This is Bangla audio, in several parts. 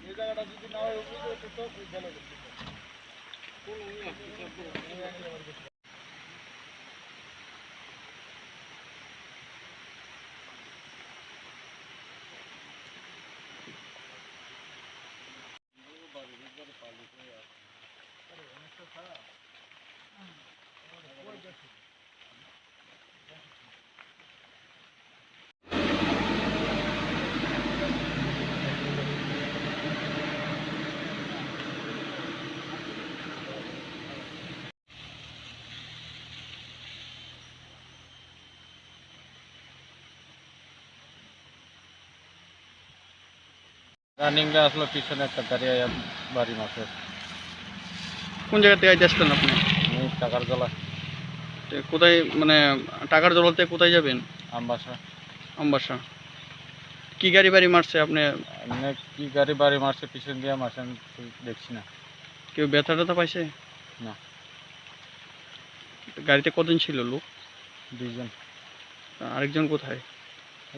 এই জায়গাটা যদি না হয় তো ভালো করতে রানিং আসলে পিছনে একটা গাড়ি বাড়ি মাসে কোন জায়গা থেকে আসতেন আপনি? টাকার জলা কোথায় মানে টাকার জলাতে কোথায় যাবেন? আমবাসা। আমবাসা। কি গাড়ি বাড়ি মারছে আপনি? এমনি কি গাড়ি বাড়ি মারছে পিছন দিয়ে মারছে আমি দেখছি না। কেউ ব্যথা ট্যাথা পাইছে? না। গাড়িতে কজন ছিল লোক? 2 জন। আরেকজন কোথায়?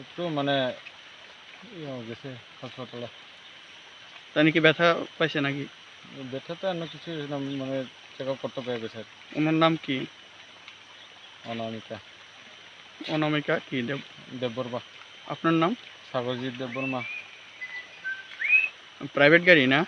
একটু মানে গেছে হাসপাতালে। তাই নাকি ব্যথা পাইছে নাকি? ব্যথা তো অন্য কিছু মানে চেক আপ করতে পেরে গেছে। ওনার নাম কি? অনামিকা। অনামিকা কি দেববর্মা। আপনার নাম? সাগরজিৎ দেববর্মা। প্রাইভেট গাড়ি না?